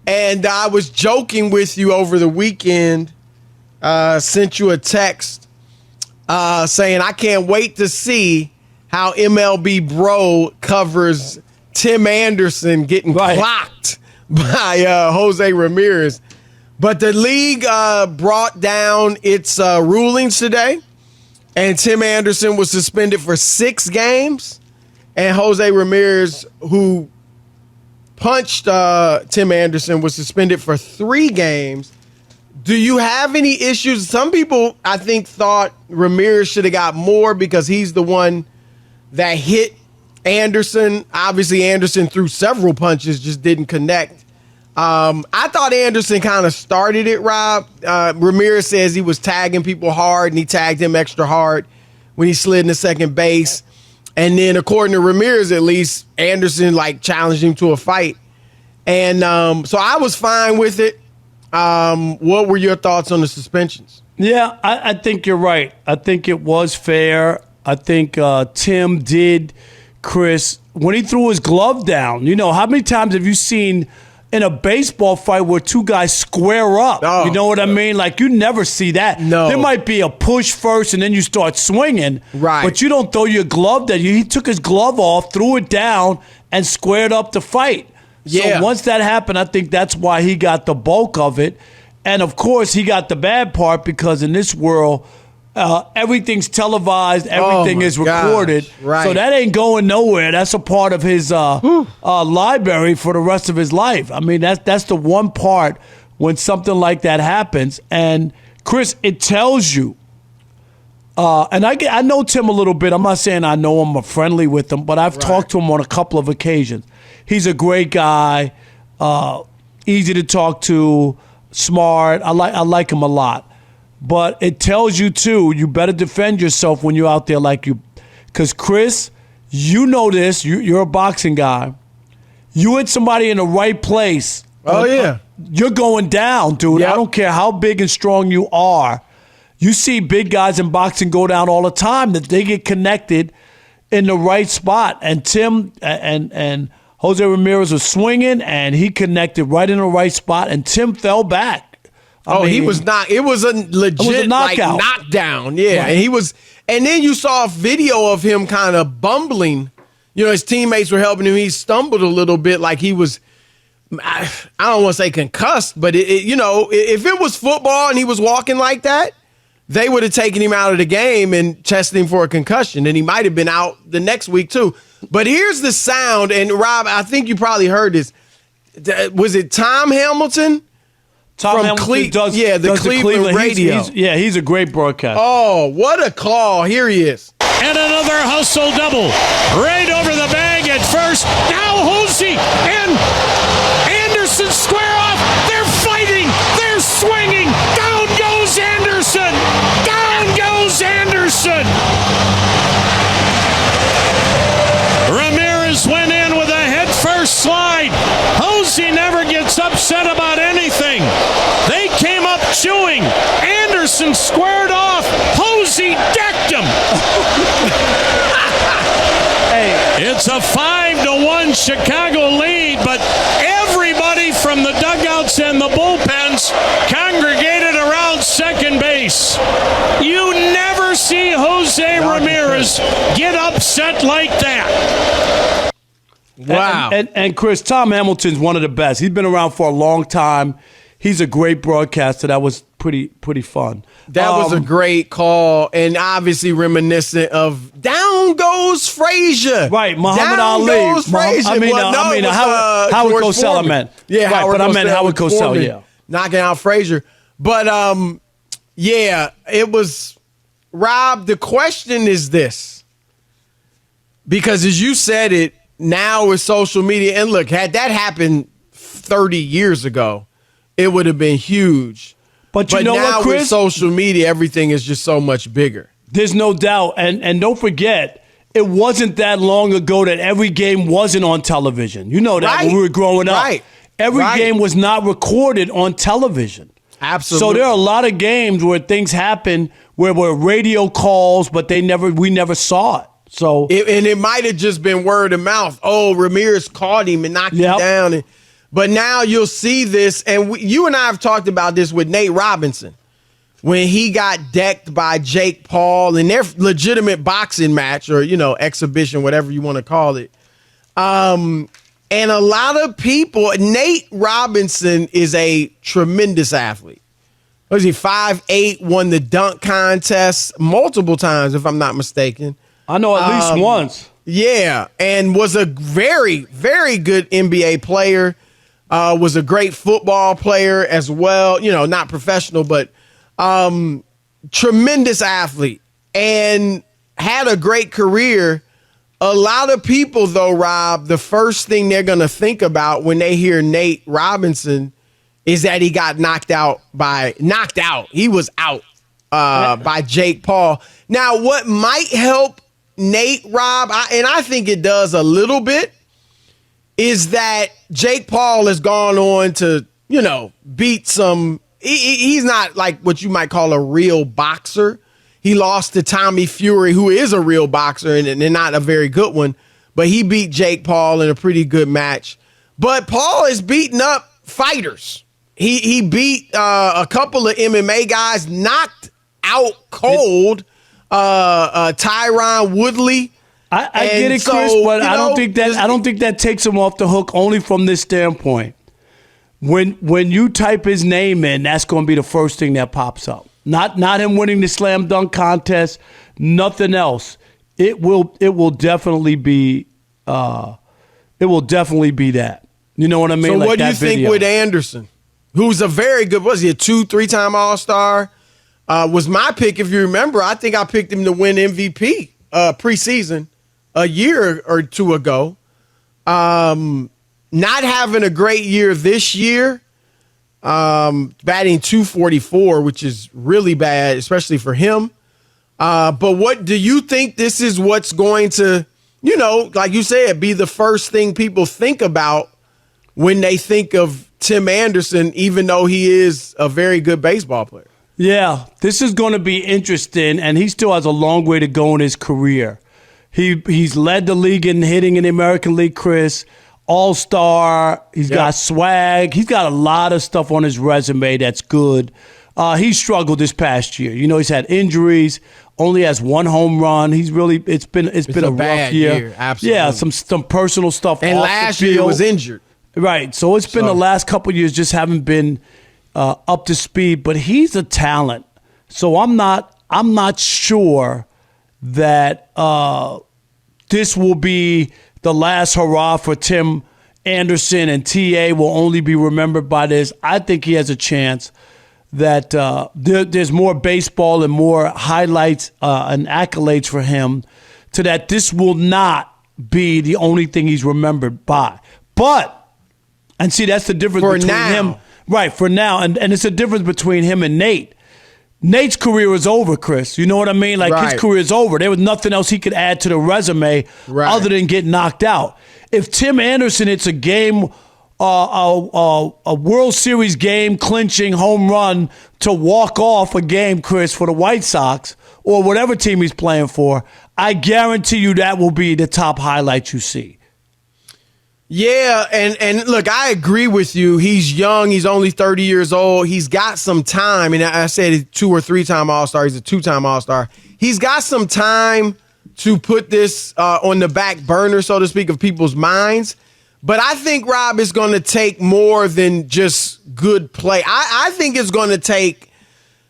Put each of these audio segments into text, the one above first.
And I was joking with you over the weekend, sent you a text saying I can't wait to see how MLB Bro covers Tim Anderson getting clocked by Jose Ramirez. But the league brought down its rulings today, and Tim Anderson was suspended for 6 games, and Jose Ramirez, who punched Tim Anderson, was suspended for 3 games. Do you have any issues? Some people, I think, thought Ramirez should have got more because he's the one that hit Anderson. Obviously, Anderson threw several punches, just didn't connect. I thought Anderson kind of started it, Rob. Ramirez says he was tagging people hard, and he tagged him extra hard when he slid into second base. And then, according to Ramirez, at least, Anderson challenged him to a fight. And so I was fine with it. What were your thoughts on the suspensions? Yeah, I think you're right. I think it was fair. I think Tim did, Chris, when he threw his glove down. How many times have you seen in a baseball fight where 2 guys square up? You know what I mean? You never see that. No. There might be a push first and then you start swinging. Right. But you don't throw your glove down. He took his glove off, threw it down, and squared up the fight. Yeah. So once that happened, I think that's why he got the bulk of it. And, of course, he got the bad part because in this world, everything's televised, everything is recorded. Gosh, right. So that ain't going nowhere. That's a part of his library for the rest of his life. I mean, that's the one part when something like that happens. And, Chris, it tells you. And I know Tim a little bit. I'm not saying I know him or friendly with him, but I've talked to him on a couple of occasions. He's a great guy, easy to talk to, smart. I like him a lot. But it tells you, too, you better defend yourself when you're out there because, Chris, you know this. You're a boxing guy. You hit somebody in the right place. You're going down, dude. Yep. I don't care how big and strong you are. You see big guys in boxing go down all the time, that they get connected in the right spot. And Tim and Jose Ramirez was swinging, and he connected right in the right spot, and Tim fell back. I mean, he was not. It was a legit knockdown. Yeah, right. And then you saw a video of him kind of bumbling. His teammates were helping him. He stumbled a little bit, like he was. I don't want to say concussed, but if it was football and he was walking like that, they would have taken him out of the game and tested him for a concussion, and he might have been out the next week too. But here's the sound, and Rob, I think you probably heard this. Was it Tom Hamilton? Tom Hamilton does the Cleveland radio. He's a great broadcaster. Oh, what a call. Here he is. And another hustle double. Right over the bag at first. Now Hosey and Anderson square off. They're fighting. They're swinging. Down goes Anderson. Down goes Anderson. Ramirez went in with a head-first slide. Hosey never gets upset about anything. They came up chewing. Anderson squared off. Hosey decked him. It's a 5-1 Chicago lead, but everybody from the dugouts and the bullpens congregated around second base. You never see Jose Ramirez get upset like that. Wow. And Chris, Tom Hamilton's one of the best. He's been around for a long time. He's a great broadcaster. That was pretty fun. That was a great call, and obviously reminiscent of Down Goes Frazier. Right, Muhammad Down Ali. Goes Frazier. Howard Cosell meant. Yeah, right, but I meant Howard Cosell, yeah. Knocking out Frazier. But, it was, Rob, the question is this. Because as you said it, now with social media, and look, had that happened 30 years ago, it would have been huge. But you know now what, Chris? With social media, everything is just so much bigger. There's no doubt. And don't forget, it wasn't that long ago that every game wasn't on television. You know that when we were growing up. Right. Every game was not recorded on television. Absolutely. So there are a lot of games where things happen where were radio calls, but we never saw it. So it might have just been word of mouth. Oh, Ramirez caught him and knocked him down. But now you'll see this, and you and I have talked about this with Nate Robinson when he got decked by Jake Paul in their legitimate boxing match or, exhibition, whatever you want to call it. And a lot of people, Nate Robinson is a tremendous athlete. Was he 5'8", won the dunk contest multiple times, if I'm not mistaken. I know at least once. Yeah, and was a very, very good NBA player. Was a great football player as well. Not professional, but tremendous athlete and had a great career. A lot of people, though, Rob, the first thing they're going to think about when they hear Nate Robinson is that he got knocked out. He was out by Jake Paul. Now, what might help Nate, Rob, and I think it does a little bit, is that Jake Paul has gone on to, beat some. He's not like what you might call a real boxer. He lost to Tommy Fury, who is a real boxer and not a very good one. But he beat Jake Paul in a pretty good match. But Paul is beating up fighters. He beat a couple of MMA guys, knocked out cold Tyron Woodley. I get it, Chris, but I don't think that takes him off the hook only from this standpoint. When you type his name in, that's going to be the first thing that pops up. Not him winning the slam dunk contest, nothing else. It will definitely be that. You know what I mean? So like what do you think with Anderson, who's a very good, was he a 2-3-time All-Star? Was my pick, if you remember. I think I picked him to win MVP preseason a year or two ago. Not having a great year this year. Batting 244, which is really bad, especially for him. But what do you think this is what's going to, like you said, be the first thing people think about when they think of Tim Anderson, even though he is a very good baseball player? Yeah, this is going to be interesting, and he still has a long way to go in his career. He's led the league in hitting in the American League, Chris. All-star. He's got swag. He's got a lot of stuff on his resume that's good. He struggled this past year. He's had injuries. Only has one home run. It's been a rough year. Absolutely. Yeah, some personal stuff. And off last the field. year he was injured. Right. So it's been the last couple of years just haven't been up to speed. But he's a talent. So I'm not sure that this will be the last hurrah for Tim Anderson, and TA will only be remembered by this. I think he has a chance that there's more baseball and more highlights and accolades for him, to that this will not be the only thing he's remembered by. And see, that's the difference between him. Right, for now. And it's a difference between him and Nate. Nate's career is over, Chris. You know what I mean? His career is over. There was nothing else he could add to the resume other than get knocked out. If Tim Anderson hits a game, a World Series game clinching home run to walk off a game, Chris, for the White Sox or whatever team he's playing for, I guarantee you that will be the top highlight you see. Yeah, and look, I agree with you. He's young. He's only 30 years old. He's got some time. And I said he's 2 or 3-time All-Star. He's a 2-time All-Star. He's got some time to put this on the back burner, so to speak, of people's minds. But I think, Rob, is going to take more than just good play. I think it's going to take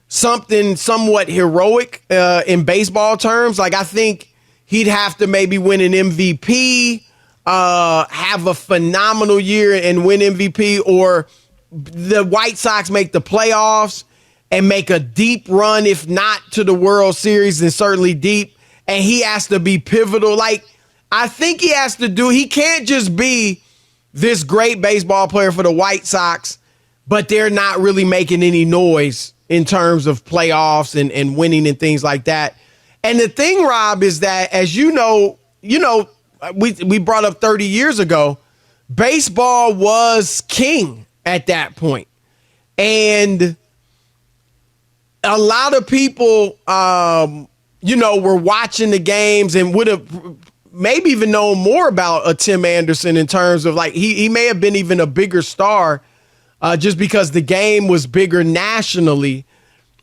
something somewhat heroic in baseball terms. I think he'd have to maybe win an MVP, have a phenomenal year and win MVP, or the White Sox make the playoffs and make a deep run, if not to the World Series, and certainly deep, and he has to be pivotal. I think he can't just be this great baseball player for the White Sox, but they're not really making any noise in terms of playoffs and winning and things like that. And the thing, Rob, is that, as you know, we brought up 30 years ago, baseball was king at that point. And a lot of people, were watching the games and would have maybe even known more about a Tim Anderson in terms of like he may have been even a bigger star just because the game was bigger nationally.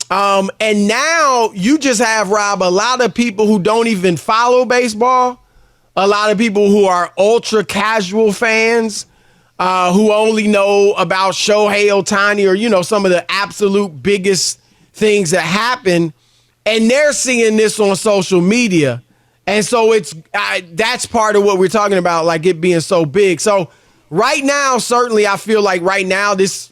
And now you just have, Rob, a lot of people who don't even follow baseball, a lot of people who are ultra casual fans who only know about Shohei Ohtani or, you know, some of the absolute biggest things that happen. And they're seeing this on social media. And so that's part of what we're talking about, like it being so big. So right now, certainly I feel like right now he's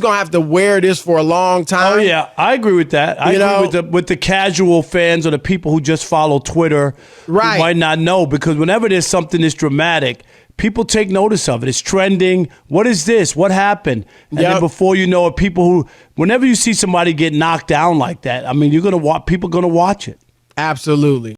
going to have to wear this for a long time. Oh, yeah. I agree with that. I agree with the casual fans or the people who just follow Twitter who might not know, because whenever there's something that's dramatic, people take notice of it. It's trending. What is this? What happened? And then before you know it, whenever you see somebody get knocked down like that, I mean, people are going to watch it. Absolutely.